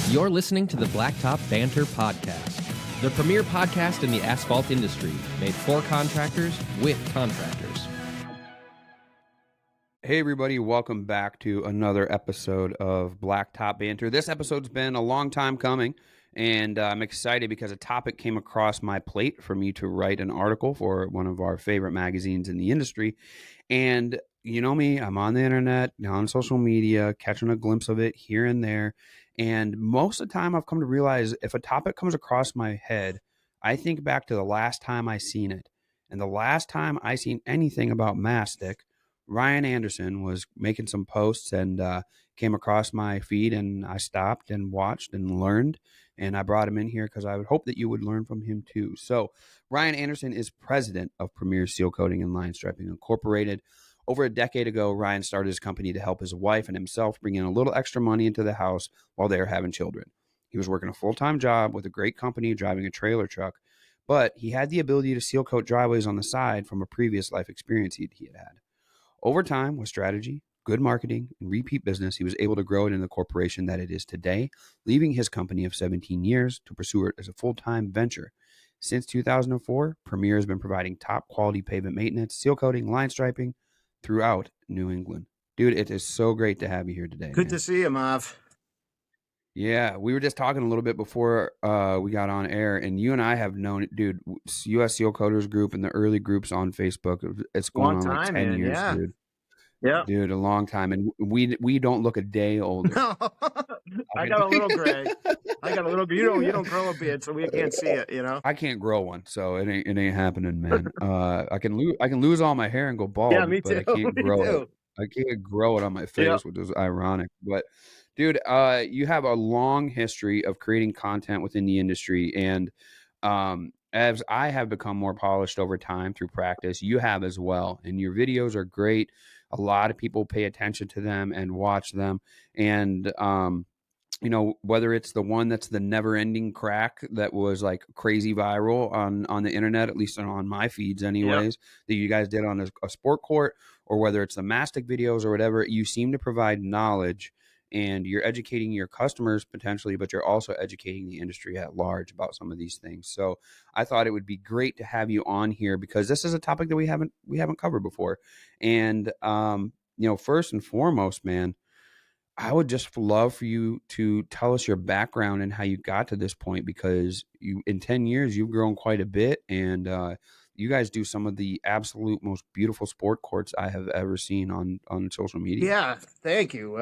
You're listening to the Blacktop Banter podcast, the premier podcast in the asphalt industry, made for contractors with contractors. Hey everybody, welcome back to another episode of Blacktop Banter. This episode's been a long time coming, and I'm excited because a topic came across my plate for me to write an article for one of our favorite magazines in the industry. And you know me, I'm on the internet, on social media, catching a glimpse of it here and there. And most of the time I've come to realize if a topic comes across my head, I think back to the last time I seen it. And the last time I seen anything about Mastic, Ryan Anderson was making some posts and came across my feed, and I stopped and watched and learned, and I brought him in here because I would hope that you would learn from him too. So Ryan Anderson is president of Premier Seal Coating and Line Striping Incorporated. Over a decade ago, Ryan started his company to help his wife and himself bring in a little extra money into the house while they were having children. He was working a full-time job with a great company driving a trailer truck, but he had the ability to seal coat driveways on the side from a previous life experience he had had. Over time, with strategy, good marketing, and repeat business, he was able to grow it into the corporation that it is today, leaving his company of 17 years to pursue it as a full-time venture. Since 2004, Premier has been providing top-quality pavement maintenance, seal coating, line striping throughout New England. Dude, it is so great to have you here today. Good to see you, Marv. Yeah, we were just talking a little bit before we got on air, and you and I have known it, dude. U.S. Seal Coaters Group and the early groups on Facebook. It's going on like 10 years, yeah. dude. Yeah, dude, a long time, and we don't look a day older. No, I got a little gray. I got a little. You don't grow a beard, so we can't see it. You know, I can't grow one, so it ain't happening, man. I can lose all my hair and go bald, yeah, me too. but I can't grow it. I can't grow it on my face, which is ironic. But dude, you have a long history of creating content within the industry, and as I have become more polished over time through practice, you have as well. And your videos are great. A lot of people pay attention to them and watch them. And you know, whether it's the one that's the never-ending crack that was like crazy viral on the internet, at least on my feeds anyways, that you guys did on a sport court, or whether it's the Mastic videos or whatever, you seem to provide knowledge, and you're educating your customers potentially, but you're also educating the industry at large about some of these things. So I thought it would be great to have you on here because this is a topic that we haven't covered before. And you know, first and foremost, man, I would just love for you to tell us your background and how you got to this point, because you, in 10 years, you've grown quite a bit, and you guys do some of the absolute most beautiful sport courts I have ever seen on social media. Yeah, thank you.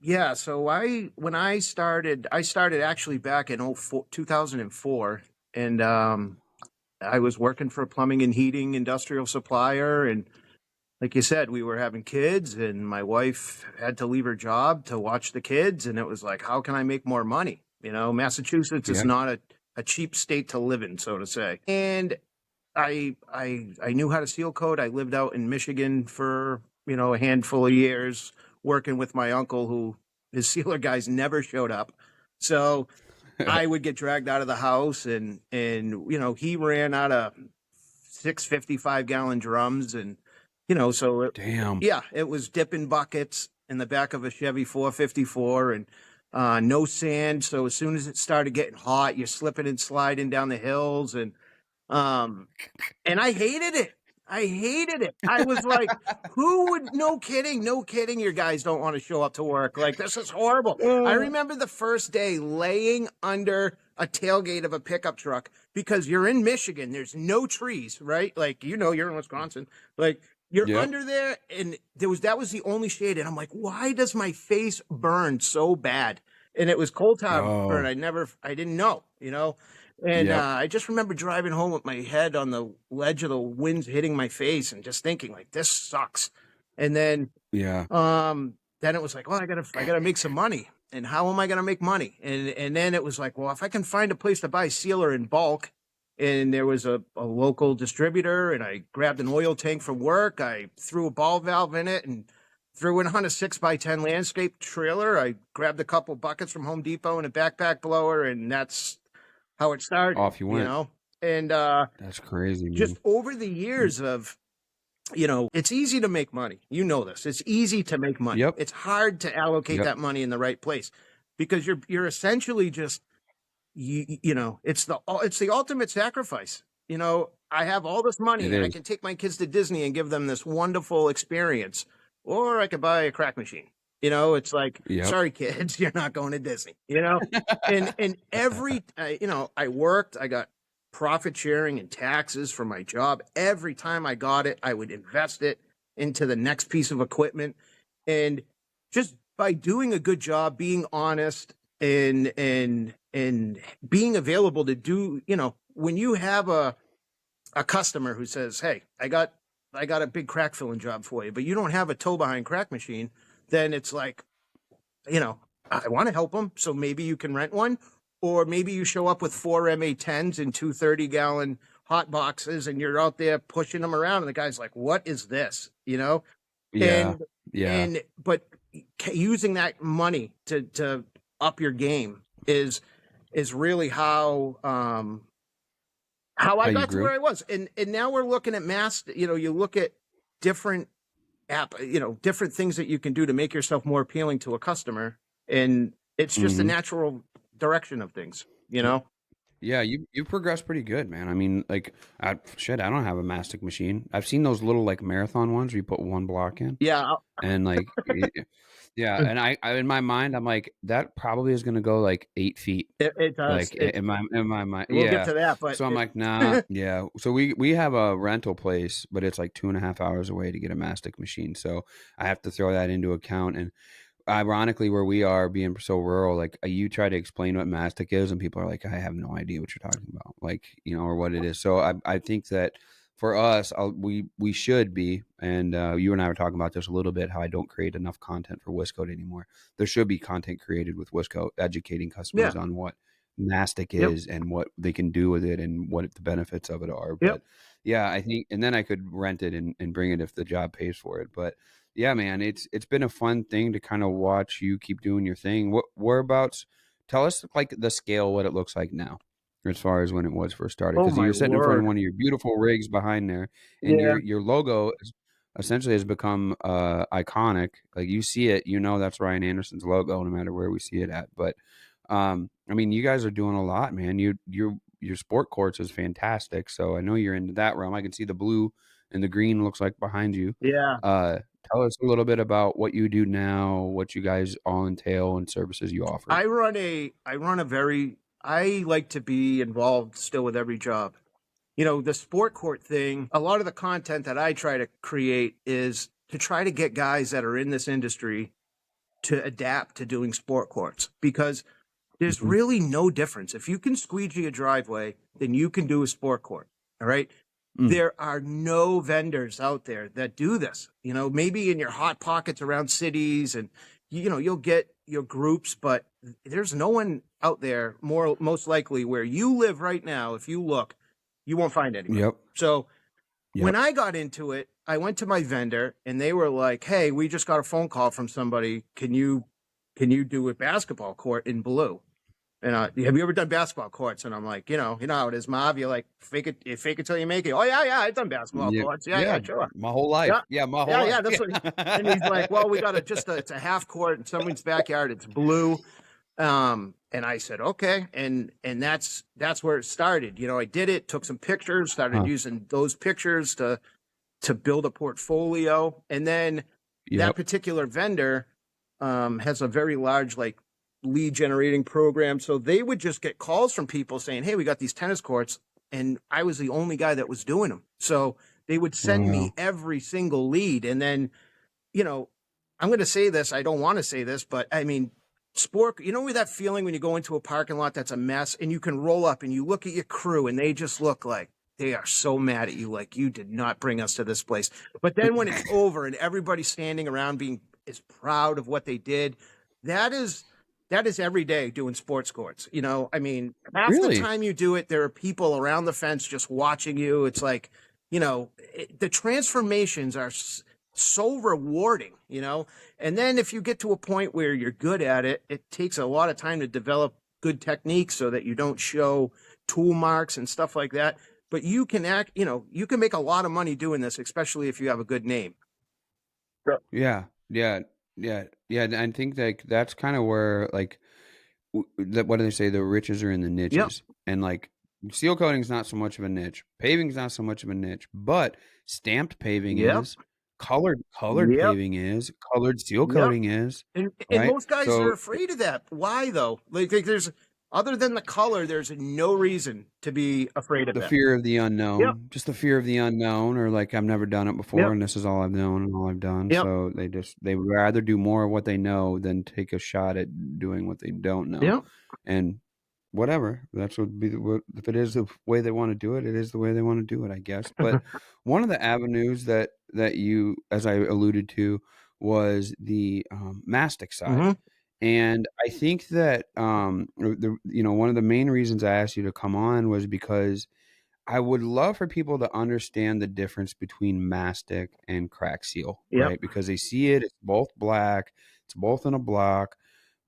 Yeah, so when I started actually back in 2004, and I was working for a plumbing and heating industrial supplier, and like you said, we were having kids, and my wife had to leave her job to watch the kids, and it was like, how can I make more money? You know, Massachusetts is not a cheap state to live in, so to say. And I knew how to seal coat. I lived out in Michigan for, you know, a handful of years, working with my uncle, who his sealer guys never showed up. So I would get dragged out of the house, and you know, he ran out of 655-gallon drums, and you know, so it was dipping buckets in the back of a Chevy 454, and no sand. So as soon as it started getting hot, you're slipping and sliding down the hills, and I hated it. I was like, who would, no kidding, your guys don't want to show up to work. Like, this is horrible. I remember the first day laying under a tailgate of a pickup truck, because you're in Michigan, there's no trees, right? Like, you know, you're in Wisconsin, like, you're under there, and that was the only shade. And I'm like, why does my face burn so bad? And it was coal tar burn. I didn't know, you know? And I just remember driving home with my head on the ledge of the winds hitting my face and just thinking, like, this sucks. And then, then it was like, well, I gotta make some money. And how am I gonna make money? And then it was like, well, if I can find a place to buy sealer in bulk, and there was a local distributor, and I grabbed an oil tank from work, I threw a ball valve in it and threw it on a 6x10 landscape trailer. I grabbed a couple buckets from Home Depot and a backpack blower, and that's how it started. Off you went. You know? And that's crazy, man. Just over the years of, you know, it's easy to make money. You know this. It's easy to make money. Yep. It's hard to allocate that money in the right place. because you're essentially just, you know, it's the ultimate sacrifice. You know, I have all this money and I can take my kids to Disney and give them this wonderful experience, or I could buy a crack machine. You know, it's like, sorry, kids, you're not going to Disney, you know? and every, you know, I worked, I got profit sharing and taxes for my job. Every time I got it, I would invest it into the next piece of equipment. And just by doing a good job, being honest and being available to do, you know, when you have a customer who says, hey, I got a big crack filling job for you, but you don't have a toe behind crack machine, then it's like, you know, I want to help them. So maybe you can rent one, or maybe you show up with 4 MA10s and 2 30-gallon hot boxes and you're out there pushing them around. And the guy's like, what is this? You know? But using that money to up your game is really how I got to where I was. And now we're looking at you know, you look at different different things that you can do to make yourself more appealing to a customer. And it's just a natural direction of things, you know? Yeah, you progressed pretty good, man. I mean, like, I don't have a mastic machine. I've seen those little like marathon ones where you put one block in. Yeah. And like, yeah. And I in my mind, I'm like, that probably is going to go like 8 feet. It does. Like in my mind. We'll get to that. But so I'm like, nah, yeah. So we have a rental place, but it's like 2.5 hours away to get a mastic machine. So I have to throw that into account. And ironically, where we are being so rural, like you try to explain what mastic is and people are like, I have no idea what you're talking about, like, you know, or what it is. So I think that for us, we should be, and you and I were talking about this a little bit, how I don't create enough content for Wiscoat anymore. There should be content created with Wiscoat, educating customers on what mastic is and what they can do with it and what the benefits of it are. But yeah, I think, and then I could rent it and bring it if the job pays for it. But yeah, man, it's been a fun thing to kind of watch you keep doing your thing. Whereabouts? Tell us like the scale, what it looks like now, as far as when it was first started. Because you're sitting in front of one of your beautiful rigs behind there, and your logo essentially has become iconic. Like you see it, you know that's Ryan Anderson's logo, no matter where we see it at. But I mean, you guys are doing a lot, man. Your sport courts is fantastic. So I know you're into that realm. I can see the blue and the green looks like behind you. Yeah. Tell us a little bit about what you do now, what you guys all entail, and services you offer. I like to be involved still with every job. You know, the sport court thing, a lot of the content that I try to create is to try to get guys that are in this industry to adapt to doing sport courts, because there's really no difference. If you can squeegee a driveway, then you can do a sport court. All right. There are no vendors out there that do this. You know, maybe in your hot pockets around cities, and you know, you'll get your groups, but there's no one out there most likely where you live right now. If you look, you won't find anyone. So when I got into it, I went to my vendor and they were like, hey, we just got a phone call from somebody. Can you do a basketball court in blue? And have you ever done basketball courts? And I'm like, you know how it is, Marv. You're like, fake it till you make it. Oh yeah, I've done basketball courts. Yeah, sure. My whole life. Yeah, my whole life. Yeah, that's what. And he's like, well, we got it's a half court in someone's backyard. It's blue. And I said, okay. And that's where it started. You know, I did it, took some pictures, started using those pictures to build a portfolio. And then that particular vendor has a very large, like, lead generating program. So they would just get calls from people saying, hey, we got these tennis courts. And I was the only guy that was doing them. So they would send me every single lead. And then, you know, I'm going to say this, I don't want to say this, but I mean, sport, you know, that feeling when you go into a parking lot that's a mess and you can roll up and you look at your crew and they just look like they are so mad at you, like you did not bring us to this place. But then when it's over and everybody's standing around being as proud of what they did, that is every day doing sports courts. You know, I mean, half the time you do it, there are people around the fence just watching you. It's like, you know, the transformations are so rewarding, you know. And then if you get to a point where you're good at it, it takes a lot of time to develop good techniques so that you don't show tool marks and stuff like that. But you can you can make a lot of money doing this, especially if you have a good name. Yeah. I think like that's kind of where, like, what do they say? The riches are in the niches. Yep. And like seal coating is not so much of a niche. Paving is not so much of a niche, but stamped paving Yep. is, colored Yep. paving is, colored seal Yep. coating is. And Right? most guys So are afraid of that. Why though? Like there's other than the color, there's no reason to be afraid of the that. fear of the unknown, Yep. just the fear of the unknown, or like I've never done it before Yep. and this is all I've known and all I've done. Yep. So they would rather do more of what they know than take a shot at doing what they don't know. Yep. And whatever, that's what be if it is the way they want to do it, it is the way they want to do it, I guess. But one of the avenues that you, as I alluded to, was the mastic side. Mm-hmm. And I think that one of the main reasons I asked you to come on was because I would love for people to understand the difference between mastic and crack seal, Yep. right? Because they see it's both black, it's both in a block,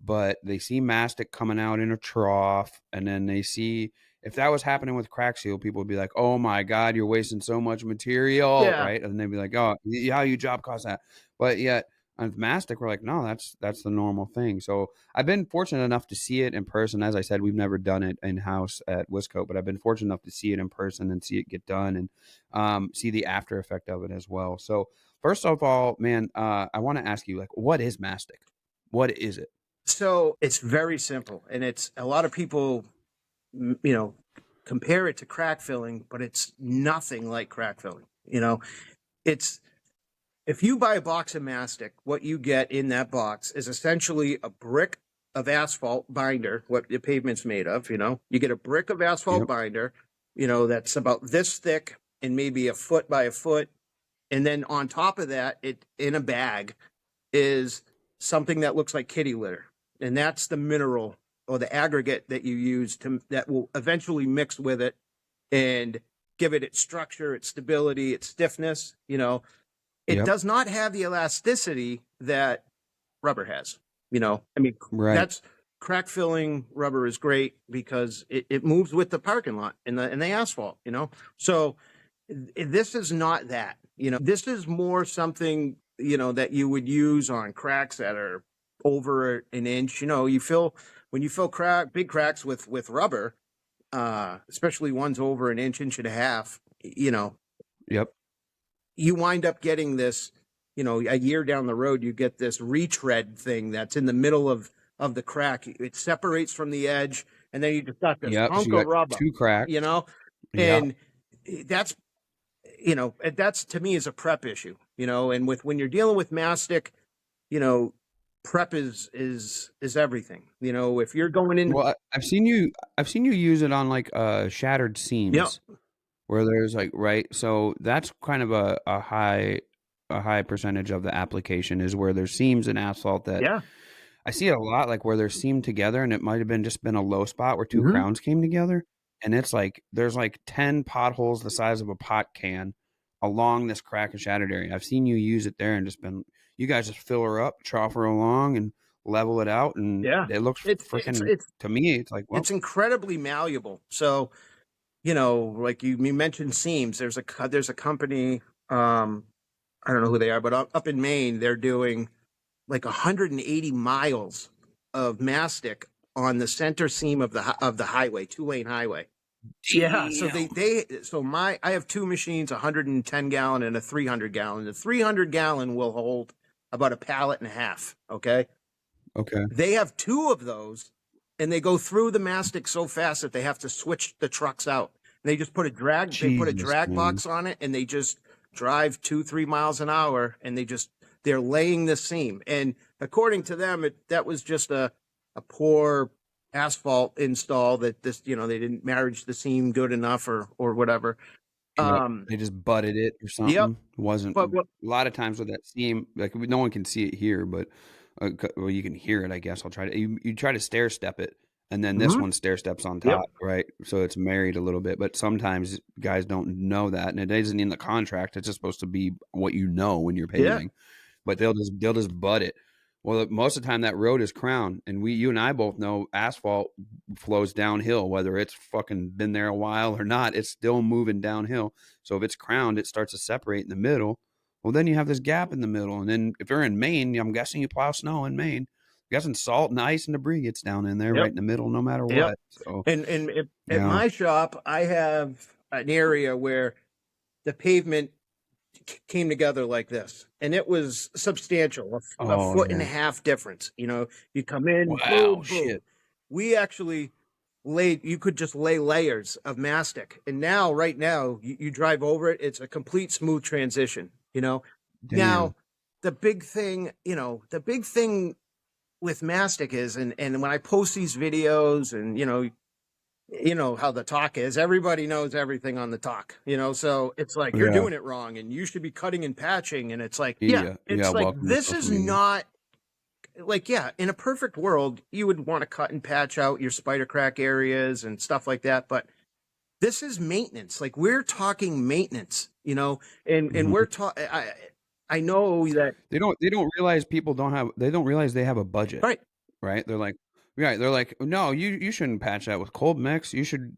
but they see mastic coming out in a trough, and then they see, if that was happening with crack seal, people would be like, oh my God, you're wasting so much material, Yeah. right? And they'd be like, oh, how you job cost that? But yet, with mastic, we're like, no, that's the normal thing. So I've been fortunate enough to see it in person. As I said, we've never done it in-house at Wisco, but I've been fortunate enough to see it in person and see it get done and see the after effect of it as well. So first of all, man, I want to ask you, like, what is mastic? What is it? So it's very simple, and it's a lot of people, compare it to crack filling, but it's nothing like crack filling. It's if you buy a box of mastic, what you get in that box is essentially a brick of asphalt binder, what the pavement's made of. You get a brick of asphalt binder, that's about this thick and maybe a foot by a foot, and then on top of that, it in a bag is something that looks like kitty litter. And that's the mineral or the aggregate that you use that will eventually mix with it and give it its structure, its stability, its stiffness. It does not have the elasticity that rubber has. Right. That's crack filling rubber is great because it moves with the parking lot and the asphalt. So this is not that. This is more something that you would use on cracks that are over an inch. When you fill big cracks with rubber, especially ones over an inch and a half, Yep. you wind up getting this, a year down the road, you get this retread thing that's in the middle of the crack. It separates from the edge, and then you just got this hunk of rubber, two cracks, and that's to me is a prep issue, and when you're dealing with mastic, prep is everything. If you're going in, well, I've seen you use it on like shattered seams. Yep. Where there's like, right, so that's kind of a high percentage of the application is where there's seams in asphalt that I see it a lot, like where they're seamed together, and it might have just been a low spot where two crowns came together, and it's like there's like 10 potholes the size of a pot can along this crack and shattered area. I've seen you use it there and you guys just fill her up, trough her along, and level it out, and it looks freaking, to me, it's like, well, it's incredibly malleable. So like you mentioned seams. There's a company, I don't know who they are, but up in Maine, they're doing like 180 miles of mastic on the center seam of the highway, 2-lane highway. Damn. Yeah, so I have two machines, 110 gallon and a 300 gallon. The 300 gallon will hold about a pallet and a half. Okay. They have two of those, and they go through the mastic so fast that they have to switch the trucks out. And they just put a drag box on it, and they just drive 2-3 miles an hour, and they're laying the seam. And according to them, that was just a poor asphalt install that they didn't marriage the seam good enough or whatever. They just butted it or something. Yep. It wasn't a lot of times with that seam, like no one can see it here, but well, you can hear it, I guess. I'll try to you try to stair step it, and then this one stair steps on top, right? So it's married a little bit, but sometimes guys don't know that, and it isn't in the contract. It's just supposed to be what you know when you're paving, but they'll just butt it. Well, most of the time that road is crown, and you and I both know asphalt flows downhill, whether it's fucking been there a while or not, it's still moving downhill. So if it's crowned, it starts to separate in the middle. Well, then you have this gap in the middle. And then if you're in Maine, I'm guessing you plow snow in Maine. guessing salt and ice and debris gets down in there right in the middle, no matter what. So, and at my shop, I have an area where the pavement came together like this, and it was substantial, a foot and a half difference. You come in, boom, boom. We actually you could just lay layers of mastic, and right now you drive over it, it's a complete smooth transition. Now the big thing with mastic is, and when I post these videos, and how the talk is, everybody knows everything on the talk, so it's like, you're doing it wrong and you should be cutting and patching. And it's like, this is not like, in a perfect world, you would want to cut and patch out your spider crack areas and stuff like that. But this is maintenance. Like, we're talking maintenance, and we're talking, I know that they don't realize they don't realize they have a budget. Right. They're like, no, you shouldn't patch that with cold mix. You should,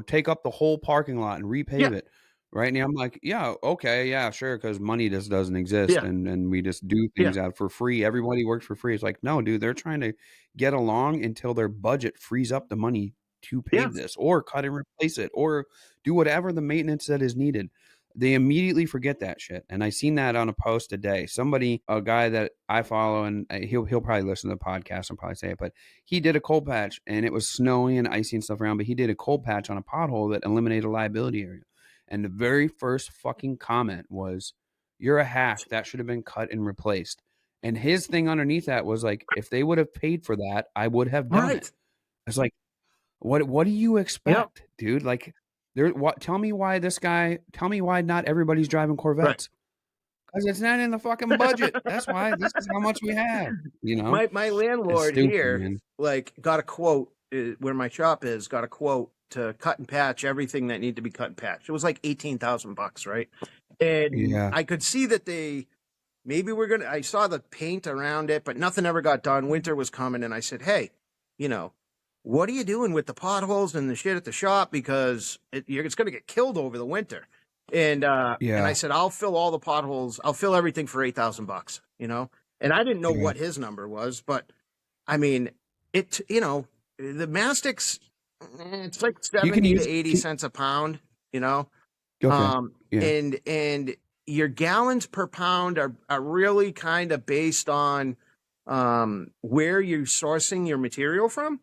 take up the whole parking lot and repave it. Right. And I'm like, okay, sure. Because money just doesn't exist. And we just do things out for free. Everybody works for free. It's like, no, dude, they're trying to get along until their budget frees up the money to pave this, or cut and replace it, or do whatever the maintenance that is needed. They immediately forget that shit. And I seen that on a post today. A guy that I follow, and he'll probably listen to the podcast and probably say it, but he did a cold patch, and it was snowy and icy and stuff around, but he did a cold patch on a pothole that eliminated a liability area. And the very first fucking comment was, "You're a hack. That should have been cut and replaced." And his thing underneath that was like, if they would have paid for that, I would have done it. I was like, what do you expect, dude? Like, tell me why not everybody's driving Corvettes. Because it's not in the fucking budget. That's why. This is how much we have. My landlord here, got a quote where my shop is. Got a quote to cut and patch everything that needed to be cut and patched. It was like $18,000, right? And I could see that I saw the paint around it, but nothing ever got done. Winter was coming, and I said, hey, what are you doing with the potholes and the shit at the shop? Because it's going to get killed over the winter. And and I said, I'll fill all the potholes. I'll fill everything for $8,000, And I didn't know what his number was, but I mean, the mastics, it's like 70 to 80 cents a pound, and your gallons per pound are really kind of based on where you're sourcing your material from,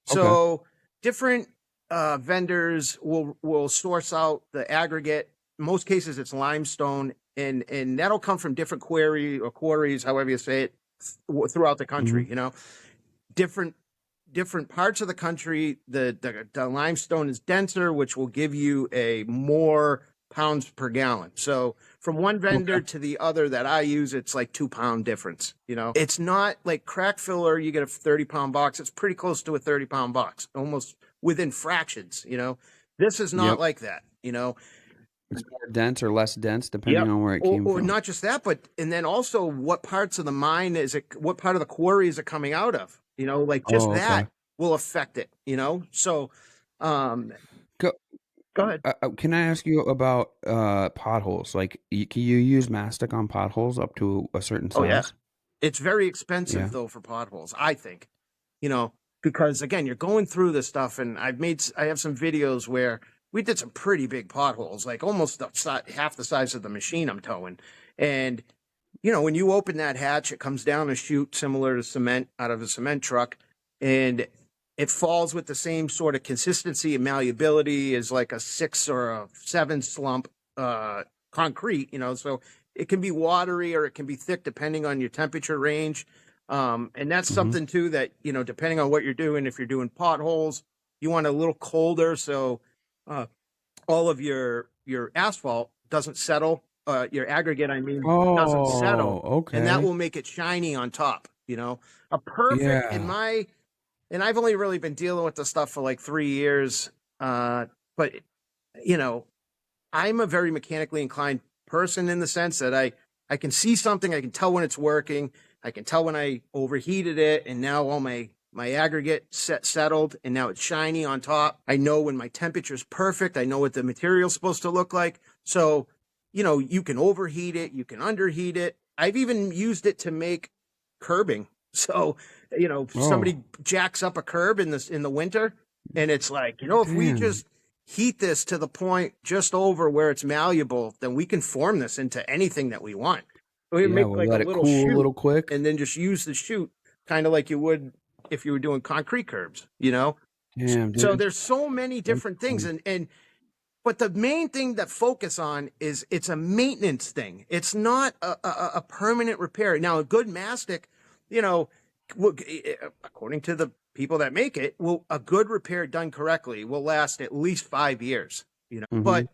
so different vendors will source out the aggregate. In most cases, it's limestone, and that'll come from different quarries, however you say it, throughout the country. Different parts of the country, the limestone is denser, which will give you a more pounds per gallon. So from one vendor to the other that I use, it's like 2 pound difference. It's not like crack filler. You get a 30-pound box. It's pretty close to a 30-pound box, almost within fractions. This is not like that. It's more dense or less dense depending on where it came from. Or not just that, and then also what parts of the mine what part of the quarry is it coming out of? That will affect it. So, Go ahead. Can I ask you about potholes? Like, can you use mastic on potholes up to a certain size? Oh, yeah. It's very expensive, though, for potholes, I think. Because, again, you're going through this stuff, and I have some videos where we did some pretty big potholes, like almost half the size of the machine I'm towing. And, when you open that hatch, it comes down a chute similar to cement out of a cement truck, and it falls with the same sort of consistency and malleability as like a 6 or a 7 slump concrete, so it can be watery or it can be thick depending on your temperature range. And that's something too that, depending on what you're doing, if you're doing potholes, you want a little colder. So all of your asphalt doesn't settle, your aggregate, doesn't settle. Okay. And that will make it shiny on top, a perfect and I've only really been dealing with this stuff for like 3 years. But, I'm a very mechanically inclined person in the sense that I can see something, I can tell when it's working, I can tell when I overheated it, and now all my aggregate settled, and now it's shiny on top. I know when my temperature's perfect. I know what the material's supposed to look like. So, you can overheat it, you can underheat it. I've even used it to make curbing. So, somebody jacks up a curb in the winter, and it's like, if we just heat this to the point just over where it's malleable, then we can form this into anything that we want. We make we'll like let a it little cool chute, a little quick, and then just use the chute, kind of like you would if you were doing concrete curbs. Damn, dude. So there's so many different things, but the main thing that focus on is it's a maintenance thing. It's not a permanent repair. Now, a good mastic, according to the people that make it, a good repair done correctly will last at least 5 years. But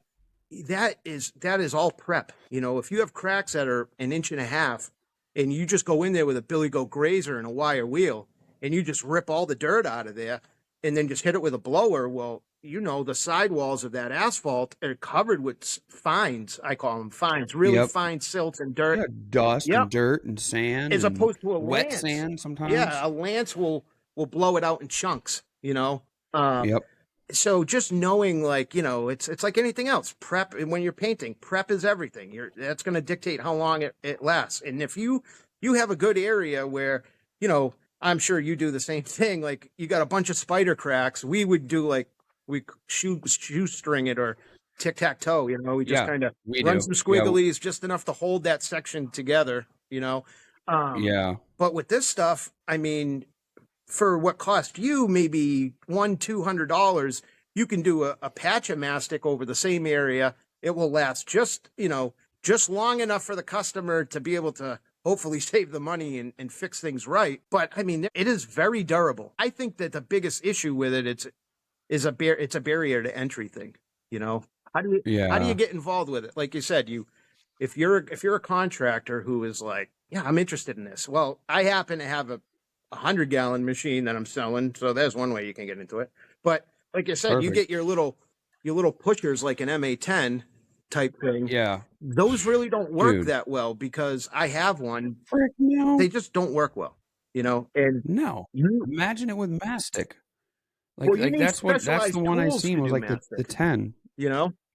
that is all prep. If you have cracks that are 1.5 inches, and you just go in there with a Billy Goat grazer and a wire wheel, and you just rip all the dirt out of there, and then just hit it with a blower, well, the sidewalls of that asphalt are covered with fines. I call them fines, really fine silt and dirt. Yeah, dust and dirt and sand. As opposed to a wet lance. Sand sometimes. Yeah, a lance will blow it out in chunks, So just knowing, it's like anything else. Prep, when you're painting, prep is everything. That's going to dictate how long it lasts. And if you have a good area where, I'm sure you do the same thing. Like, you got a bunch of spider cracks. We would do we shoestring it or tic-tac-toe, we just kind of run some squigglies, just enough to hold that section together, But with this stuff, I mean, for what cost you maybe $100-200, you can do a patch of mastic over the same area. It will last just long enough for the customer to be able to hopefully save the money and fix things right. But I mean, it is very durable. I think that the biggest issue with it, it's a barrier to entry thing. How do you get involved with it? Like you said, if you're a contractor who is like, yeah, I'm interested in this. Well, I happen to have a 100-gallon machine that I'm selling, so there's one way you can get into it. But like you said, you get your little pushers like an MA10 type thing. Yeah, those really don't work that well because I have one. Frick no. They just don't work well, And imagine it with mastic. That's the one I seen was like the 10.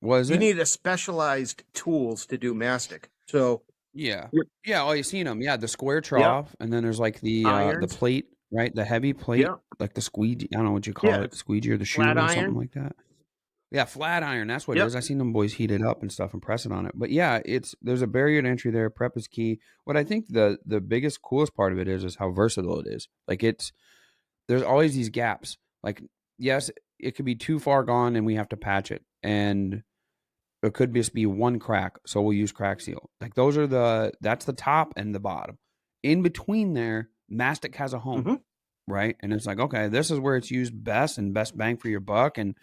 Was it? You need a specialized tools to do mastic. So yeah. Oh, you seen them? Yeah, the square trough, and then there's like the plate, right? The heavy plate, like the squeegee. I don't know what you call it, the squeegee or the shoe or something like that. Yeah, flat iron. That's what it is. I seen them boys heat it up and stuff and press it on it. But yeah, there's a barrier to entry there. Prep is key. What I think the biggest, coolest part of it is how versatile it is. Like there's always these gaps. Like, yes, it could be too far gone and we have to patch it. And it could just be one crack. So we'll use crack seal. Like that's the top and the bottom. In between there, mastic has a home, right? And it's like, okay, this is where it's used best and best bang for your buck. And,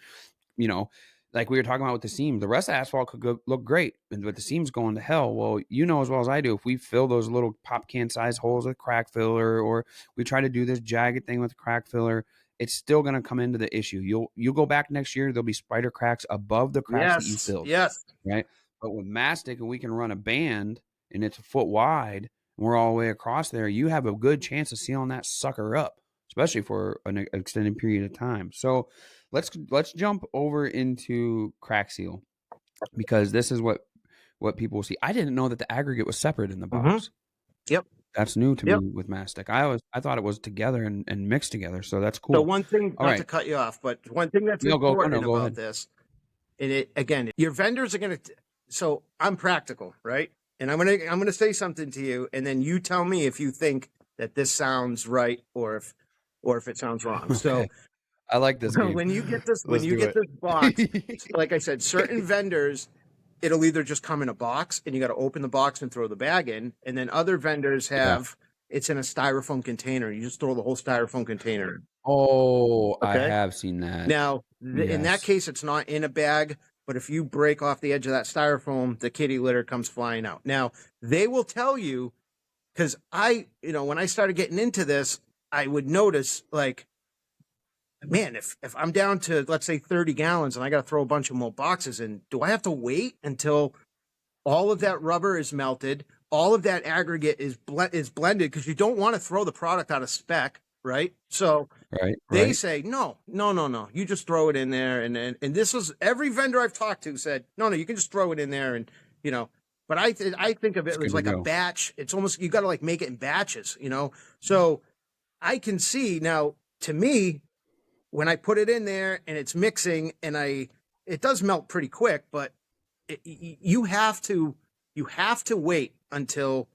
like we were talking about with the seams, the rest of asphalt could look great, but the seams going to hell. Well, as well as I do, if we fill those little pop can size holes with crack filler, or we try to do this jagged thing with crack filler, it's still going to come into the issue. You'll go back next year, there'll be spider cracks above the cracks that you filled. Yes. Right. But with mastic, and we can run a band and it's a foot wide, and we're all the way across there, you have a good chance of sealing that sucker up, especially for an extended period of time. So let's jump over into crack seal, because this is what people see. I didn't know that the aggregate was separate in the box. Yep. That's new to me with mastic. I thought it was together and mixed together. So that's cool. So one thing, not to cut you off, but one thing that's important about this, and again, your vendors are going to. So I'm practical, right? And I'm gonna say something to you, and then you tell me if you think that this sounds right or if it sounds wrong. Okay. So I like this game. When you get this box, like I said, certain vendors, it'll either just come in a box and you got to open the box and throw the bag in, and then other vendors have it's in a styrofoam container. You just throw the whole styrofoam container in. Oh, okay? I have seen that. Now, in that case, it's not in a bag. But if you break off the edge of that styrofoam, the kitty litter comes flying out. Now, they will tell you, because when I started getting into this, I would notice, like, man, if I'm down to, let's say, 30 gallons and I got to throw a bunch of more boxes in, do I have to wait until all of that rubber is melted, all of that aggregate is blended? Because you don't want to throw the product out of spec, right? So they say, no, you just throw it in there. And this was every vendor I've talked to said, no, you can just throw it in there. And, but I think of it as like a batch. It's almost, you got to like make it in batches, So I can see now, to me, when I put it in there and it's mixing and it does melt pretty quick, but you have to wait until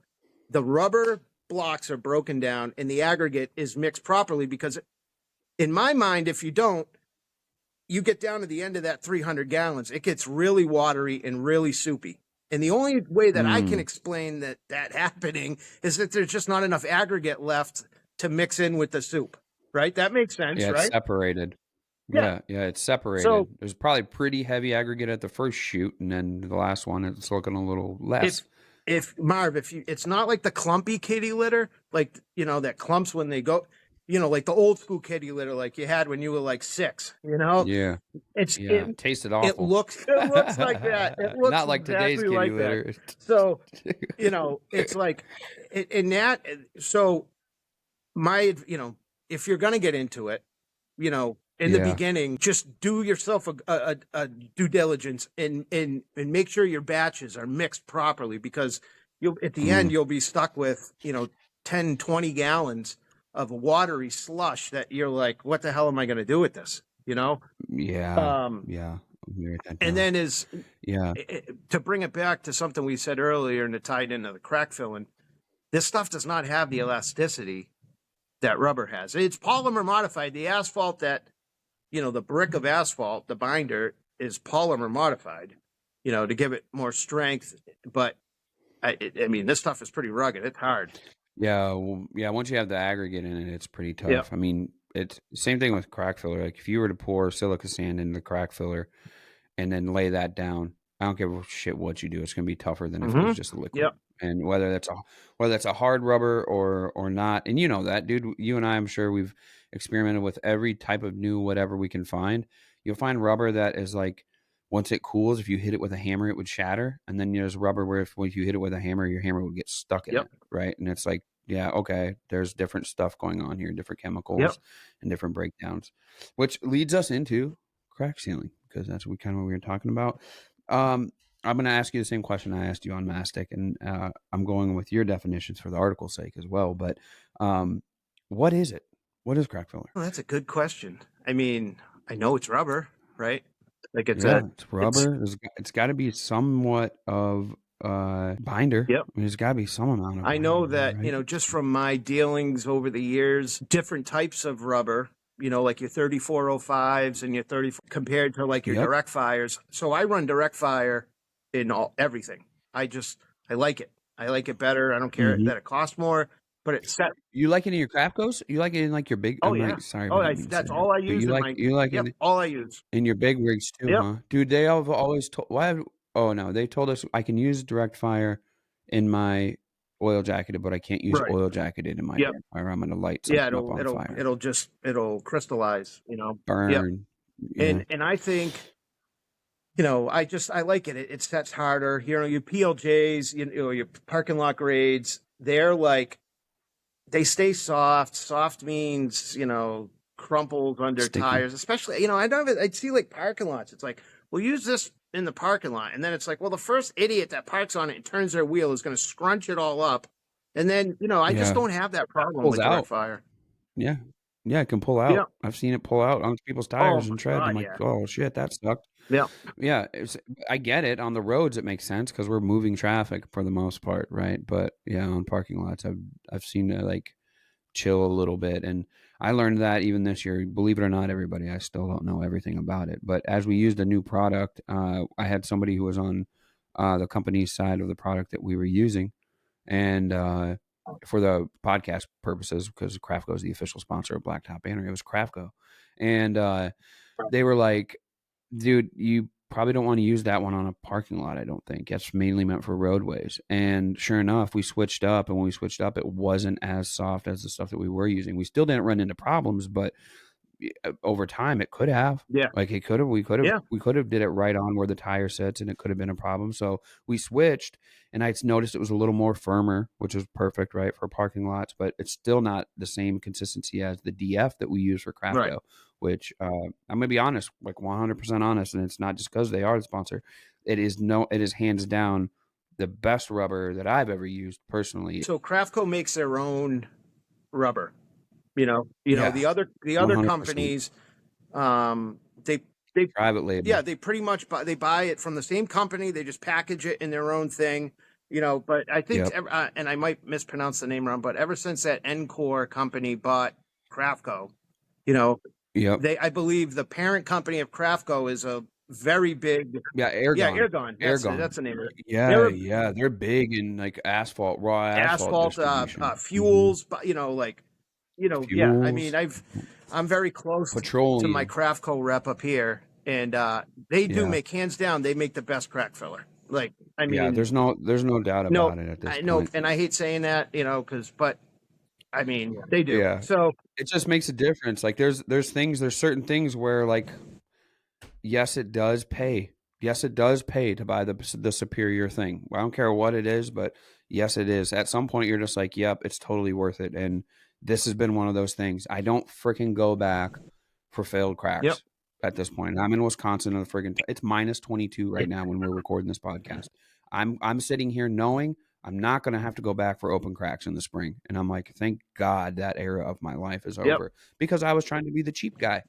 the rubber blocks are broken down and the aggregate is mixed properly, because in my mind, if you don't, you get down to the end of that 300 gallons, it gets really watery and really soupy. And the only way that I can explain that happening is that there's just not enough aggregate left to mix in with the soup, right? That makes sense, Yeah, it's right? separated. Yeah. Yeah, it's separated. So there's probably pretty heavy aggregate at the first shoot, and then the last one, it's looking a little less. if Marv, it's not like the clumpy kitty litter, like, that clumps when they go, like the old school kitty litter, like you had when you were like 6, Yeah. it tasted awful. It looks like that. It looks not like exactly today's kitty like litter. That. So, it's like in that. So my, if you're going to get into it, in the beginning, just do yourself a due diligence and make sure your batches are mixed properly, because at the end, you'll be stuck with, 10, 20 gallons of watery slush that you're like, what the hell am I going to do with this? Yeah. And then to bring it back to something we said earlier and to tie it into the crack filling, this stuff does not have the elasticity that rubber has. It's polymer modified. The asphalt that, the brick of asphalt, the binder, is polymer modified, to give it more strength. But I mean, this stuff is pretty rugged. It's hard. Yeah. Once you have the aggregate in it, it's pretty tough. Yep. I mean, it's same thing with crack filler. Like if you were to pour silica sand into the crack filler and then lay that down, I don't give a shit what you do. It's going to be tougher than if it was just a liquid. Yep. And whether that's a hard rubber or not, and that, dude, you and I, I'm sure we've experimented with every type of new whatever we can find. You'll find rubber that is like, once it cools, if you hit it with a hammer, it would shatter. And then there's rubber where if you hit it with a hammer, your hammer would get stuck in it, right? And it's like, yeah, okay, there's different stuff going on here, different chemicals and different breakdowns, which leads us into crack sealing, because that's what we were talking about. I'm going to ask you the same question I asked you on Mastic, and I'm going with your definitions for the article's sake as well. But what is it? What is crack filler? Well, that's a good question. I mean, I know it's rubber, right? Like it's rubber. It's got to be somewhat of binder. Yep. I mean, there's got to be some amount of binder. I know that, right? Just from my dealings over the years, different types of rubber, like your 3405s and your 34 compared to like your direct fires. So I run direct fire in everything. I like it. I like it better. I don't care that it costs more, but it's set. You like it in your Crafcos? You like it in like your big? Oh, yeah. Sorry. That's all I use. All I use in your big rigs too, huh? Dude, they have always told. They told us I can use direct fire in my oil jacketed, but I can't use oil jacketed in my fire. I'm gonna light something up on fire. It'll crystallize, burn. Yeah. And I think, I like it. It sets harder. Your PLJs, your parking lot grades, they're like, they stay soft. Soft means, crumpled under tires, especially, I'd see like parking lots. It's like, we'll use this in the parking lot. And then it's like, well, the first idiot that parks on it and turns their wheel is going to scrunch it all up. And then, I just don't have that problem with direct fire. Yeah. Yeah, it can pull out. Yeah. I've seen it pull out on people's tires and tread. I'm like, oh shit, that sucked. Yeah. Yeah. I get it. On the roads, it makes sense because we're moving traffic for the most part, right? But yeah, on parking lots, I've seen it like chill a little bit. And I learned that even this year. Believe it or not, everybody, I still don't know everything about it. But as we used a new product, I had somebody who was on the company's side of the product that we were using. And for the podcast purposes, because Crafco is the official sponsor of Blacktop Banter, it was Crafco. And they were like, dude, you probably don't want to use that one on a parking lot, I don't think. That's mainly meant for roadways. And sure enough, we switched up. And when we switched up, it wasn't as soft as the stuff that we were using. We still didn't run into problems, but over time it could have. Yeah. Like we could have did it right on where the tire sits, and it could have been a problem. So we switched, and I noticed it was a little more firmer, which is perfect, right, for parking lots, but it's still not the same consistency as the DF that we use for Crafco, right. Which I'm gonna be honest, like 100% honest, and it's not just because they are the sponsor. It is hands down the best rubber that I've ever used personally. So Crafco makes their own rubber. The other 100%. companies, they private label. Yeah, they pretty much buy it from the same company. They just package it in their own thing, But I think, and I might mispronounce the name wrong, but ever since that Encore company bought Crafco, I believe the parent company of Crafco is a very big. Airgon. That's the name of it. They're big in like asphalt, raw asphalt fuels, but Fuels. I mean, I'm very close to my Crafco rep up here, and they do make, hands down, they make the best crack filler. Like, I mean, there's no doubt about it at this point. No, and I hate saying that, but I mean, they do. Yeah. So it just makes a difference. Like there's certain things where, like, yes, it does pay. Yes, it does pay to buy the superior thing. I don't care what it is, but yes, it is. At some point, you're just like, yep, it's totally worth it. And this has been one of those things. I don't freaking go back for failed cracks at this point. I'm in Wisconsin, and it's minus 22 right now when we're recording this podcast. I'm sitting here knowing I'm not going to have to go back for open cracks in the spring. And I'm like, thank God that era of my life is over, because I was trying to be the cheap guy.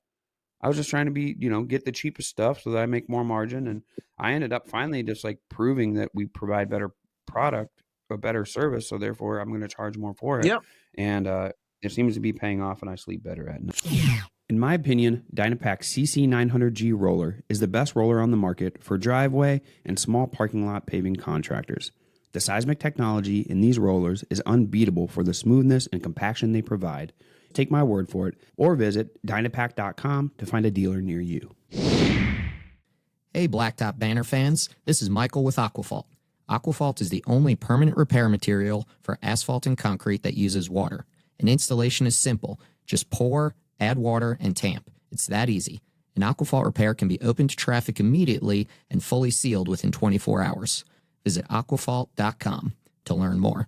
I was just trying to be, get the cheapest stuff so that I make more margin. And I ended up finally just like proving that we provide better product, a better service. So therefore I'm going to charge more for it. And it seems to be paying off, and I sleep better at night. In my opinion, Dynapac CC900G roller is the best roller on the market for driveway and small parking lot paving contractors. The seismic technology in these rollers is unbeatable for the smoothness and compaction they provide. Take my word for it, or visit Dynapac.com to find a dealer near you. Hey, Blacktop Banter fans, this is Michael with Aquafault. Aquafault is the only permanent repair material for asphalt and concrete that uses water. And installation is simple. Just pour, add water, and tamp. It's that easy. An Aquafault repair can be open to traffic immediately and fully sealed within 24 hours. Visit aquafault.com to learn more.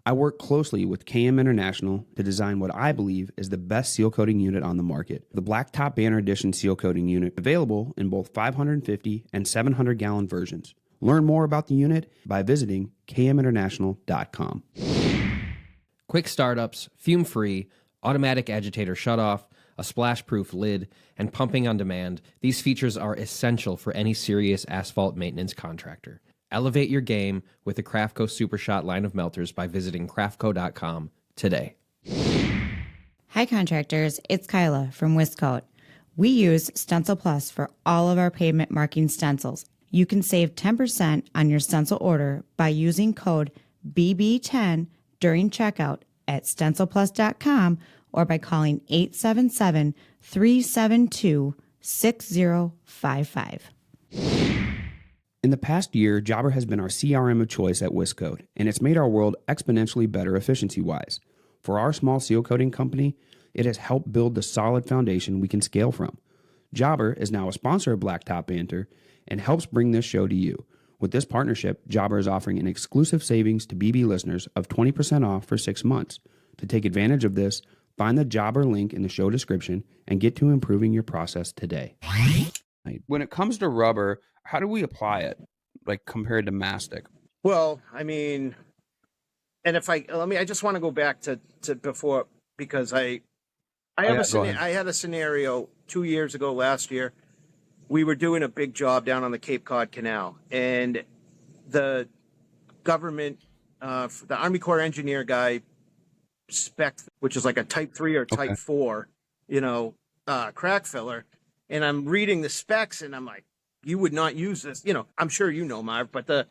I work closely with KM International to design what I believe is the best seal coating unit on the market. The Blacktop Banter Edition seal coating unit, available in both 550 and 700 gallon versions. Learn more about the unit by visiting kminternational.com. Quick startups, fume-free, automatic agitator shutoff, a splash-proof lid, and pumping on demand. These features are essential for any serious asphalt maintenance contractor. Elevate your game with the Crafco SuperShot line of melters by visiting crafco.com today. Hi contractors, it's Kyla from Wiscoat. We use Stencil Plus for all of our pavement marking stencils. You can save 10% on your stencil order by using code BB10 during checkout at stencilplus.com or by calling 877-372-6055. In the past year, Jobber has been our CRM of choice at Wiscoat, and it's made our world exponentially better efficiency-wise. For our small seal coating company, it has helped build the solid foundation we can scale from. Jobber is now a sponsor of Blacktop Banter and helps bring this show to you. With this partnership, Jobber is offering an exclusive savings to BB listeners of 20% off for 6 months. To take advantage of this, find the Jobber link in the show description and get to improving your process today. When it comes to rubber, how do we apply it, like compared to mastic? Well, I mean, and I just want to go back to before, because I had a scenario 2 years ago, last year. We were doing a big job down on the Cape Cod Canal, and the government, the Army Corps engineer guy, spec, which is like a type 3 or type 4, crack filler. And I'm reading the specs, and I'm like, you would not use this. I'm sure Marv, but the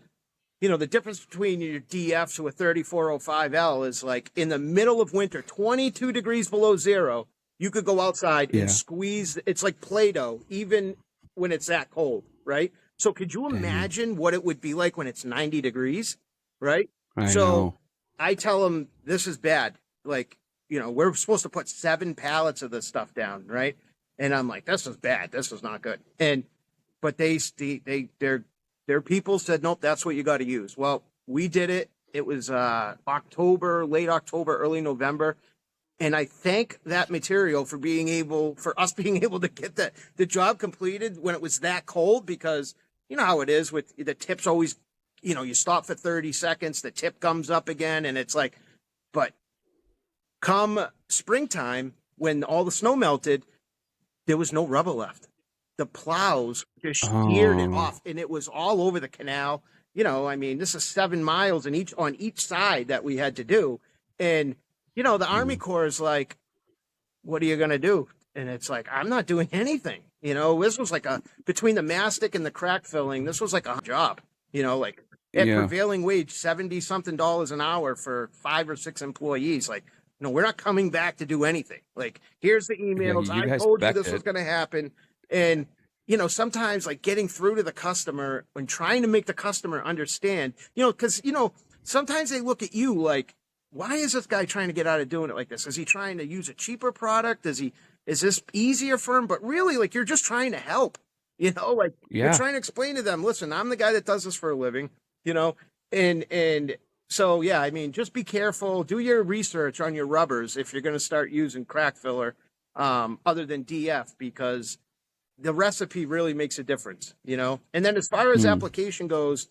difference between your DFs with 3405L is like in the middle of winter, 22 degrees below zero, you could go outside and squeeze. It's like Play-Doh, even when it's that cold, right? So could you imagine what it would be like when it's 90 degrees, right? I know. I tell them, this is bad. Like, we're supposed to put 7 pallets of this stuff down, right? And I'm like, this is bad. This is not good. But their people said, nope, that's what you got to use. Well, we did it. It was October, late October, early November. And I thank that material for us being able to get the job completed when it was that cold, because you know how it is with the tips always, you stop for 30 seconds, the tip comes up again, and it's like, but Come springtime, when all the snow melted, there was no rubber left. The plows just sheared it off, and it was all over the canal. You know, I mean, this is 7 miles on each side that we had to do. And, you know, the Army Corps is like, what are you going to do? And it's like, I'm not doing anything. You know, this was like between the mastic and the crack filling, this was like a job, you know, like at prevailing wage, $70 something an hour for 5 or 6 employees. Like, no, we're not coming back to do anything. Like, here's the emails. I told you this was going to happen. And, you know, sometimes like getting through to the customer and trying to make the customer understand, you know, because, you know, sometimes they look at you like, why is this guy trying to get out of doing it like this? Is he trying to use a cheaper product? Is this easier for him? But really, like, you're just trying to help, you know, like you're trying to explain to them, listen, I'm the guy that does this for a living, you know, and so, yeah, I mean, just be careful, do your research on your rubbers if you're going to start using crack filler, other than DF, because the recipe really makes a difference, you know? And then as far as application goes,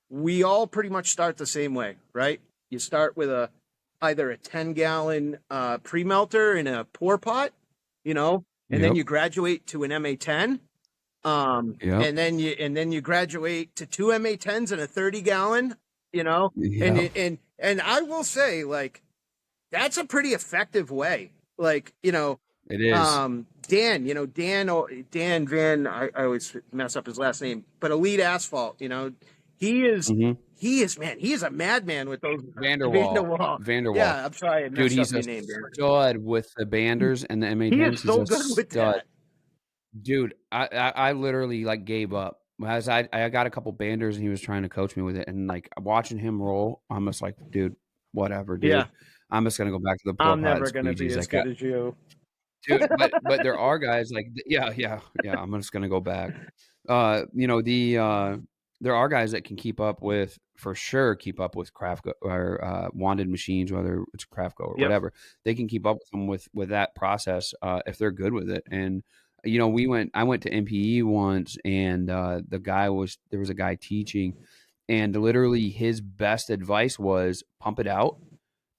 we all pretty much start the same way, right? You start with either a 10-gallon pre-melter in a pour pot, you know, and then you graduate to an MA10. And then you graduate to 2 MA10s and a 30-gallon, you know, and I will say, like, that's a pretty effective way. Like, you know, it is. Dan Van, I always mess up his last name, but Elite Asphalt, you know, he is a madman with those Vanderwall. Yeah, I'm sorry, I messed dude, he's up a your name, stud with the banders and the MA10s. He is so good with that. Dude, I literally like gave up. As I got a couple banders and he was trying to coach me with it, and like watching him roll, I'm just like, dude, whatever, dude. Yeah. I'm just gonna go back to the I'm never gonna be as good as you. Dude, but there are guys like I'm just gonna go back. You know, there are guys that can keep up with Crafco or Wanted machines, whether it's Crafco or whatever. They can keep up with them with that process if they're good with it. And you know, I went to MPE once, and there was a guy teaching, and literally his best advice was pump it out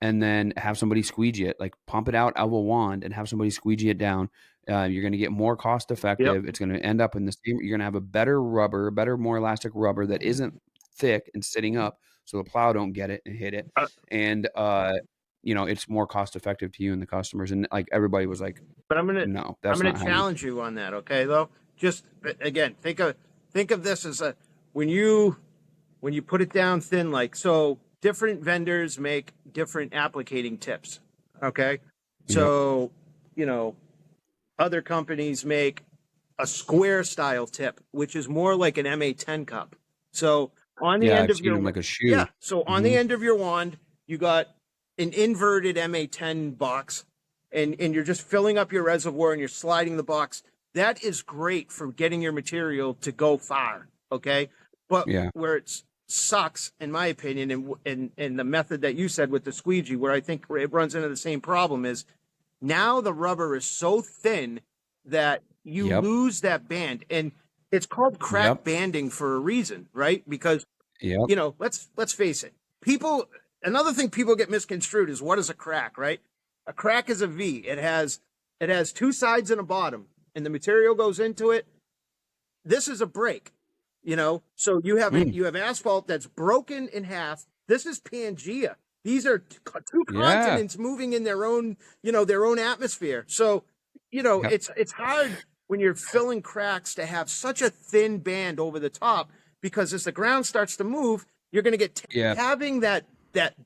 and then have somebody squeegee it. Like, pump it out of a wand and have somebody squeegee it down. You're going to get more cost effective. It's going to end up in the same. You're going to have a better rubber, more elastic rubber that isn't thick and sitting up, so the plow don't get it and hit it. And you know, it's more cost effective to you and the customers. And like everybody was like, but I'm gonna challenge you on that. Okay, though, just again, think of this as when you put it down thin, like, so different vendors make different applicating tips. Okay, so you know, other companies make a square style tip, which is more like an MA10 cup. So on the end of your like a shoe. So on the end of your wand, you got an inverted MA10 box, and you're just filling up your reservoir and you're sliding the box. That is great for getting your material to go far. Okay, but where it sucks, in my opinion, and the method that you said with the squeegee, where I think it runs into the same problem, is now the rubber is so thin that you lose that band, and it's called crack banding for a reason, right? Because you know, let's face it, another thing people get misconstrued is, what is a crack, right? A crack is a V. It has 2 sides and a bottom, and the material goes into it. This is a break, you know. So you have asphalt that's broken in half. This is Pangea. These are 2 continents moving in their own atmosphere. So, you know, it's hard when you're filling cracks to have such a thin band over the top, because as the ground starts to move, you're going to get having that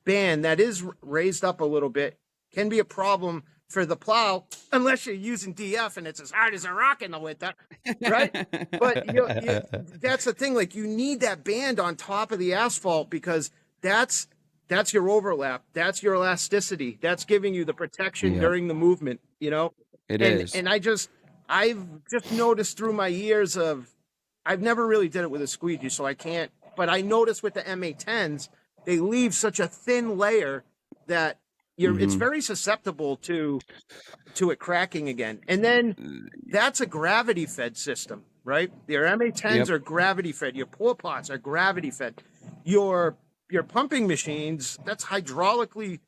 band that is raised up a little bit can be a problem for the plow, unless you're using DF and it's as hard as a rock in the winter, right? But that's the thing. Like, you need that band on top of the asphalt, because that's your overlap. That's your elasticity. That's giving you the protection during the movement, you know? It is. And I've just noticed through my years I've never really did it with a squeegee, so I can't, but I noticed with the MA10s, they leave such a thin layer that it's very susceptible to it cracking again. And then that's a gravity fed system, right? Your MA10s are gravity fed. Your pour pots are gravity fed. Your pumping machines, that's hydraulically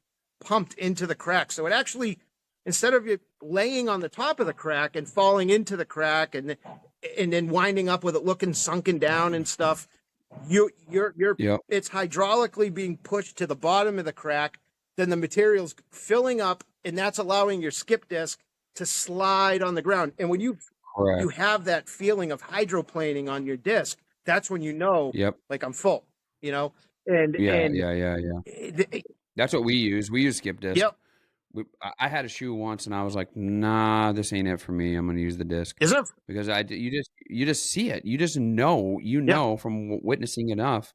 pumped into the crack. So it actually, instead of it laying on the top of the crack and falling into the crack and then winding up with it looking sunken down and stuff, it's hydraulically being pushed to the bottom of the crack. Then the material's filling up, and that's allowing your skip disc to slide on the ground. And when you have that feeling of hydroplaning on your disc, that's when you know, like, I'm full, you know? And that's what we use. We use skip disc. Yep. I had a shoe once, and I was like, "Nah, this ain't it for me. I'm going to use the disc." Is it? Because you just see it. You just know, from witnessing enough